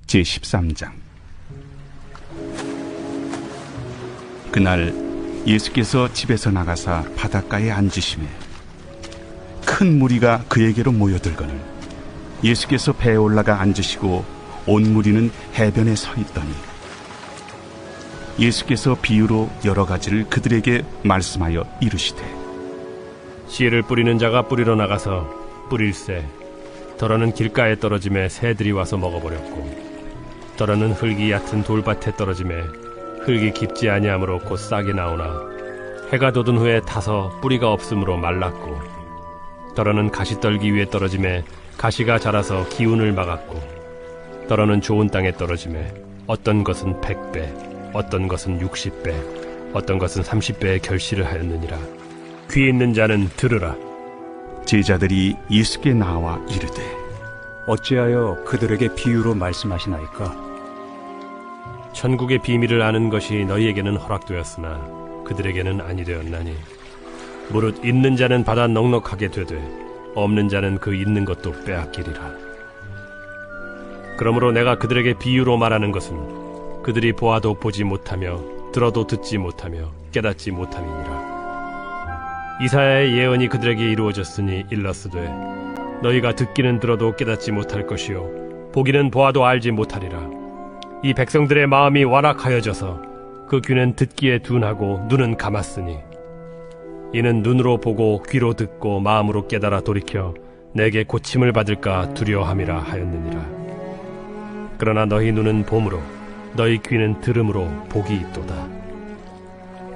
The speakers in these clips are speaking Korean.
제13장. 그날 예수께서 집에서 나가사 바닷가에 앉으시매 큰 무리가 그에게로 모여들거늘 예수께서 배에 올라가 앉으시고 온 무리는 해변에 서 있더니 예수께서 비유로 여러 가지를 그들에게 말씀하여 이르시되, 씨를 뿌리는 자가 뿌리러 나가서 뿌릴새 더러는 길가에 떨어짐에 새들이 와서 먹어버렸고, 더러는 흙이 얕은 돌밭에 떨어짐에 흙이 깊지 아니하므로 곧 싹이 나오나 해가 돋은 후에 타서 뿌리가 없으므로 말랐고, 더러는 가시떨기 위에 떨어짐에 가시가 자라서 기운을 막았고, 더러는 좋은 땅에 떨어짐에 어떤 것은 100배, 어떤 것은 60배, 어떤 것은 30배의 결실을 하였느니라. 귀 있는 자는 들으라. 제자들이 예수께 나와 이르되, 어찌하여 그들에게 비유로 말씀하시나이까? 천국의 비밀을 아는 것이 너희에게는 허락되었으나 그들에게는 아니 되었나니, 무릇 있는 자는 받아 넉넉하게 되되 없는 자는 그 있는 것도 빼앗기리라. 그러므로 내가 그들에게 비유로 말하는 것은 그들이 보아도 보지 못하며 들어도 듣지 못하며 깨닫지 못함이니라. 이사야의 예언이 그들에게 이루어졌으니 일렀으되, 너희가 듣기는 들어도 깨닫지 못할 것이요 보기는 보아도 알지 못하리라. 이 백성들의 마음이 완악하여져서 그 귀는 듣기에 둔하고 눈은 감았으니, 이는 눈으로 보고 귀로 듣고 마음으로 깨달아 돌이켜 내게 고침을 받을까 두려워함이라 하였느니라. 그러나 너희 눈은 봄으로 너희 귀는 들음으로 복이 있도다.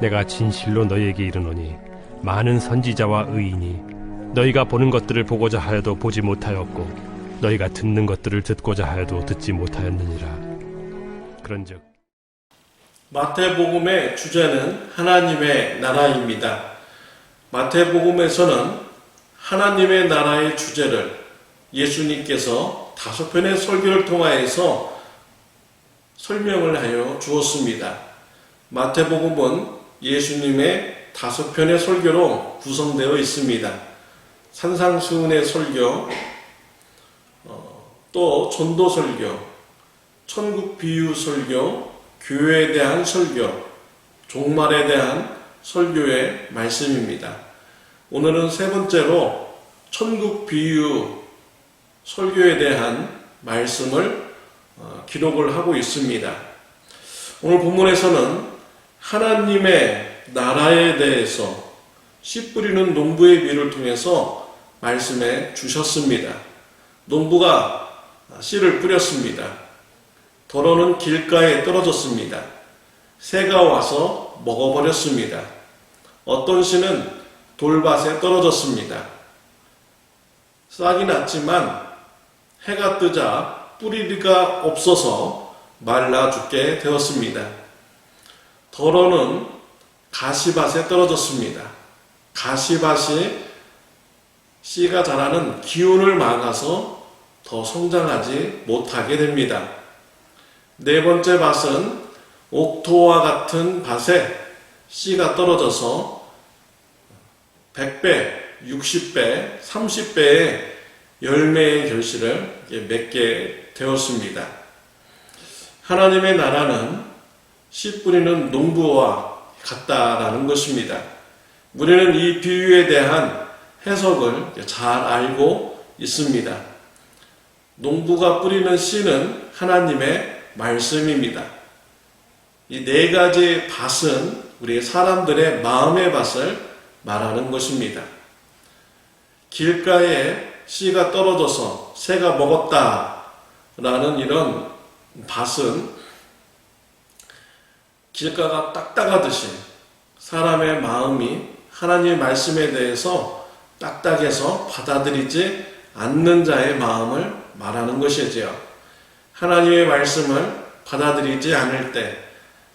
내가 진실로 너희에게 이르노니 많은 선지자와 의인이 너희가 보는 것들을 보고자 하여도 보지 못하였고 너희가 듣는 것들을 듣고자 하여도 듣지 못하였느니라. 그런즉 마태복음의 주제는 하나님의 나라입니다. 마태복음에서는 하나님의 나라의 주제를 예수님께서 5편의 설교를 통하여서 설명을 하여 주었습니다. 마태복음은 예수님의 5편의 설교로 구성되어 있습니다. 산상수훈의 설교, 또 전도설교, 천국 비유 설교, 교회에 대한 설교, 종말에 대한 설교의 말씀입니다. 오늘은 세 번째로 천국 비유 설교에 대한 말씀을 기록을 하고 있습니다. 오늘 본문에서는 하나님의 나라에 대해서 씨 뿌리는 농부의 비유를 통해서 말씀해 주셨습니다. 농부가 씨를 뿌렸습니다. 더러는 길가에 떨어졌습니다. 새가 와서 먹어버렸습니다. 어떤 씨는 돌밭에 떨어졌습니다. 싹이 났지만 해가 뜨자 뿌리가 없어서 말라 죽게 되었습니다. 더러는 가시밭에 떨어졌습니다. 가시밭이 씨가 자라는 기운을 막아서 더 성장하지 못하게 됩니다. 네 번째 밭은 옥토와 같은 밭에 씨가 떨어져서 100배, 60배, 30배의 열매의 결실을 맺게 되었습니다. 하나님의 나라는 씨 뿌리는 농부와 같다라는 것입니다. 우리는 이 비유에 대한 해석을 잘 알고 있습니다. 농부가 뿌리는 씨는 하나님의 말씀입니다. 이 네 가지 밭은 우리 사람들의 마음의 밭을 말하는 것입니다. 길가에 씨가 떨어져서 새가 먹었다라는 이런 밭은 길가가 딱딱하듯이 사람의 마음이 하나님의 말씀에 대해서 딱딱해서 받아들이지 않는 자의 마음을 말하는 것이지요. 하나님의 말씀을 받아들이지 않을 때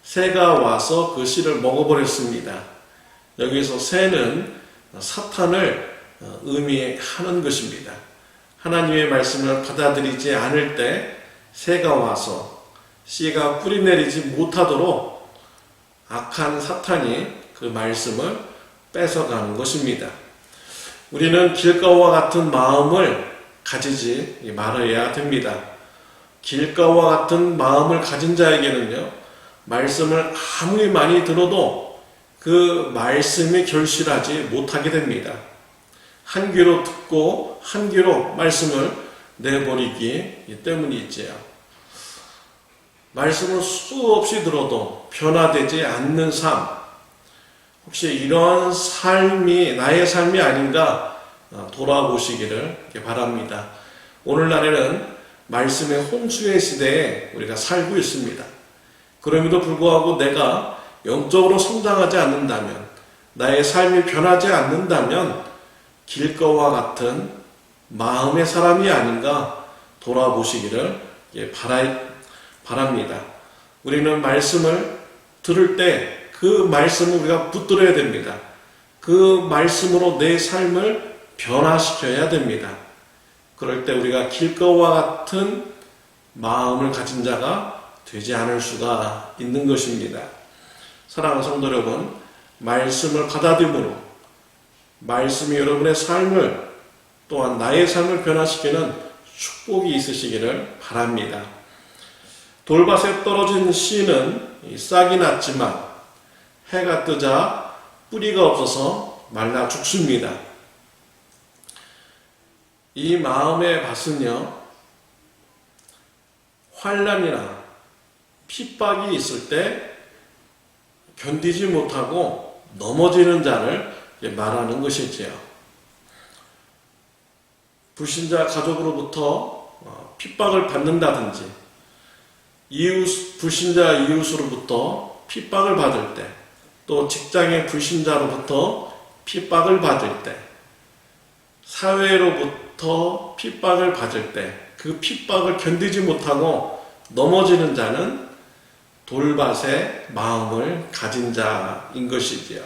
새가 와서 그 씨를 먹어버렸습니다. 여기서 새는 사탄을 의미하는 것입니다. 하나님의 말씀을 받아들이지 않을 때 새가 와서 씨가 뿌리내리지 못하도록 악한 사탄이 그 말씀을 뺏어가는 것입니다. 우리는 길가와 같은 마음을 가지지 말아야 됩니다. 길가와 같은 마음을 가진 자에게는요, 말씀을 아무리 많이 들어도 그 말씀이 결실하지 못하게 됩니다. 한 귀로 듣고 한 귀로 말씀을 내버리기 때문이지요. 말씀을 수없이 들어도 변화되지 않는 삶, 혹시 이러한 삶이 나의 삶이 아닌가 돌아보시기를 바랍니다. 오늘날에는 말씀의 홍수의 시대에 우리가 살고 있습니다. 그럼에도 불구하고 내가 영적으로 성장하지 않는다면, 나의 삶이 변하지 않는다면 길거와 같은 마음의 사람이 아닌가 돌아보시기를 바랍니다. 우리는 말씀을 들을 때 그 말씀을 우리가 붙들어야 됩니다. 그 말씀으로 내 삶을 변화시켜야 됩니다. 그럴 때 우리가 길거와 같은 마음을 가진 자가 되지 않을 수가 있는 것입니다. 사랑하는 성도 여러분, 말씀을 받아들임으로 말씀이 여러분의 삶을, 또한 나의 삶을 변화시키는 축복이 있으시기를 바랍니다. 돌밭에 떨어진 씨는 싹이 났지만 해가 뜨자 뿌리가 없어서 말라 죽습니다. 이 마음의 밭은요, 환난이나 핍박이 있을 때 견디지 못하고 넘어지는 자를 말하는 것이지요. 불신자 가족으로부터 핍박을 받는다든지, 불신자 이웃으로부터 핍박을 받을 때, 또 직장의 불신자로부터 핍박을 받을 때, 사회로부터 핍박을 받을 때, 그 핍박을 견디지 못하고 넘어지는 자는 돌밭의 마음을 가진 자인 것이지요.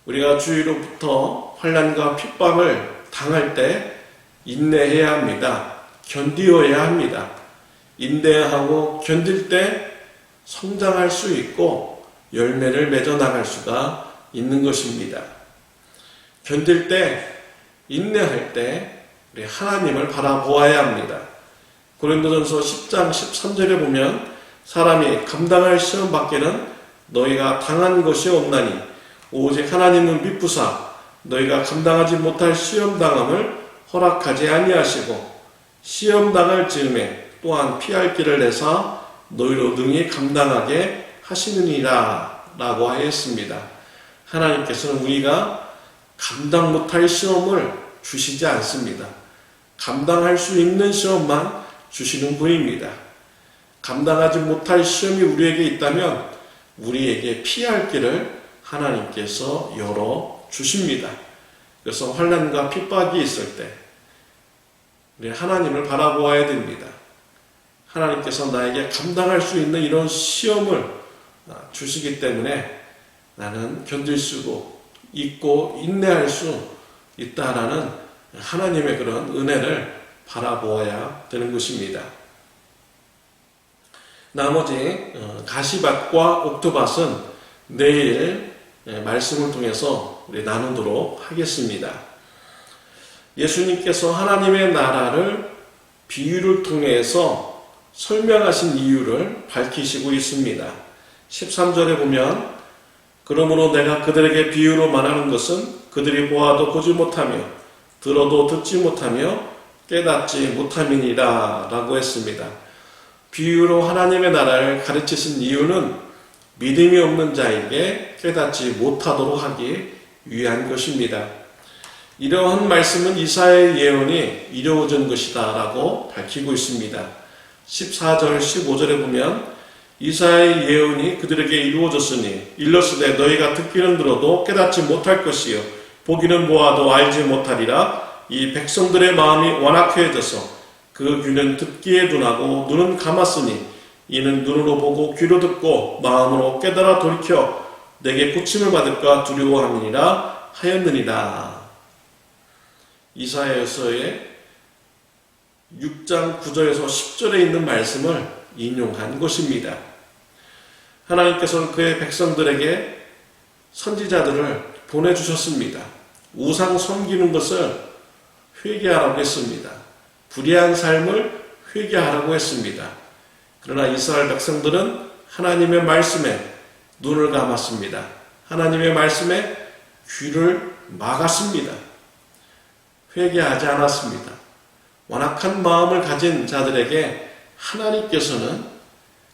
우리가 주위로부터 환난과 핍박을 당할 때 인내해야 합니다. 견디어야 합니다. 인내하고 견딜 때 성장할 수 있고 열매를 맺어 나갈 수가 있는 것입니다. 견딜 때, 인내할 때 우리 하나님을 바라보아야 합니다. 고린도전서 10장 13절에 보면 사람이 감당할 시험 밖에는 너희가 당한 것이 없나니 오직 하나님은 미쁘사 너희가 감당하지 못할 시험 당함을 허락하지 아니하시고 시험 당할 즈음에 또한 피할 길을 내사 너희로 능히 감당하게 하시느니라 라고 하였습니다. 하나님께서는 우리가 감당 못할 시험을 주시지 않습니다. 감당할 수 있는 시험만 주시는 분입니다. 감당하지 못할 시험이 우리에게 있다면 우리에게 피할 길을 하나님께서 열어 주십니다. 그래서 환난과 핍박이 있을 때 우리 하나님을 바라보아야 됩니다. 하나님께서 나에게 감당할 수 있는 이런 시험을 주시기 때문에 나는 견딜 수 있고 인내할 수 있다라는 하나님의 그런 은혜를 바라보아야 되는 것입니다. 나머지 가시밭과 옥토밭은 내일 말씀을 통해서 우리 나누도록 하겠습니다. 예수님께서 하나님의 나라를 비유를 통해서 설명하신 이유를 밝히시고 있습니다. 13절에 보면 그러므로 내가 그들에게 비유로 말하는 것은 그들이 보아도 보지 못하며 들어도 듣지 못하며 깨닫지 못함이니라 라고 했습니다. 비유로 하나님의 나라를 가르치신 이유는 믿음이 없는 자에게 깨닫지 못하도록 하기 위한 것입니다. 이러한 말씀은 이사야의 예언이 이루어진 것이다 라고 밝히고 있습니다. 14절 15절에 보면 이사야의 예언이 그들에게 이루어졌으니 일러스되 너희가 듣기는 들어도 깨닫지 못할 것이요 보기는 보아도 알지 못하리라. 이 백성들의 마음이 완악해져서 그 귀는 듣기에 둔하고 눈은 감았으니 이는 눈으로 보고 귀로 듣고 마음으로 깨달아 돌이켜 내게 고침을 받을까 두려워함이니라 하였느니라. 이사야서의 6장 9절에서 10절에 있는 말씀을 인용한 것입니다. 하나님께서는 그의 백성들에게 선지자들을 보내주셨습니다. 우상 섬기는 것을 회개하라고 했습니다. 불의한 삶을 회개하라고 했습니다. 그러나 이스라엘 백성들은 하나님의 말씀에 눈을 감았습니다. 하나님의 말씀에 귀를 막았습니다. 회개하지 않았습니다. 완악한 마음을 가진 자들에게 하나님께서는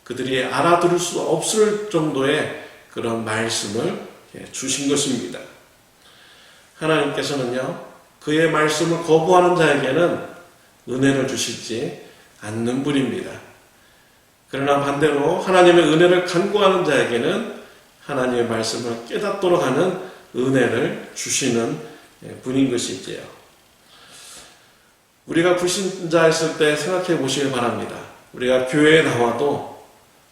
그들이 알아들을 수 없을 정도의 그런 말씀을 주신 것입니다. 하나님께서는요, 그의 말씀을 거부하는 자에게는 은혜를 주시지 않는 분입니다. 그러나 반대로 하나님의 은혜를 간구하는 자에게는 하나님의 말씀을 깨닫도록 하는 은혜를 주시는 분인 것이지요. 우리가 불신자였을 때 생각해 보시길 바랍니다. 우리가 교회에 나와도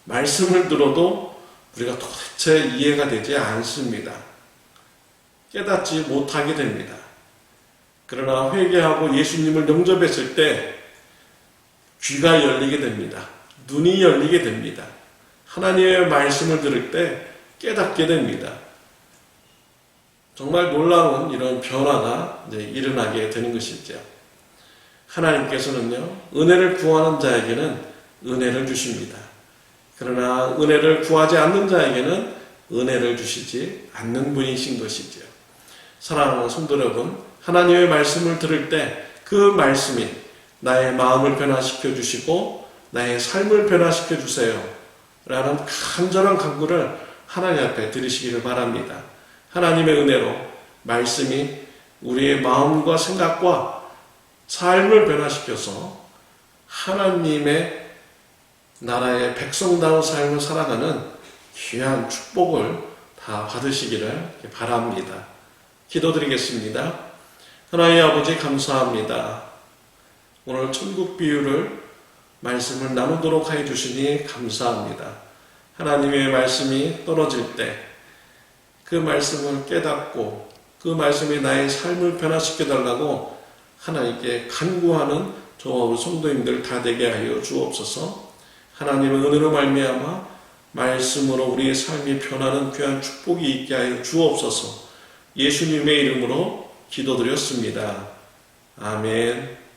말씀을 들어도 우리가 도대체 이해가 되지 않습니다. 깨닫지 못하게 됩니다. 그러나 회개하고 예수님을 영접했을 때 귀가 열리게 됩니다. 눈이 열리게 됩니다. 하나님의 말씀을 들을 때 깨닫게 됩니다. 정말 놀라운 이런 변화가 일어나게 되는 것이죠. 하나님께서는요, 은혜를 구하는 자에게는 은혜를 주십니다. 그러나 은혜를 구하지 않는 자에게는 은혜를 주시지 않는 분이신 것이죠. 사랑하는 성도 여러분, 하나님의 말씀을 들을 때 그 말씀이 나의 마음을 변화시켜 주시고 나의 삶을 변화시켜 주세요 라는 간절한 간구를 하나님 앞에 드리시기를 바랍니다. 하나님의 은혜로 말씀이 우리의 마음과 생각과 삶을 변화시켜서 하나님의 나라의 백성다운 삶을 살아가는 귀한 축복을 다 받으시기를 바랍니다. 기도드리겠습니다. 하나님 아버지 감사합니다. 오늘 천국 비유를 말씀을 나누도록 하여 주시니 감사합니다. 하나님의 말씀이 떨어질 때 그 말씀을 깨닫고 그 말씀이 나의 삶을 변화시켜 달라고 하나님께 간구하는 저와 우리 성도님들 다 되게 하여 주옵소서. 하나님의 은혜로 말미암아 말씀으로 우리의 삶이 변하는 귀한 축복이 있게 하여 주옵소서. 예수님의 이름으로 기도드렸습니다. 아멘.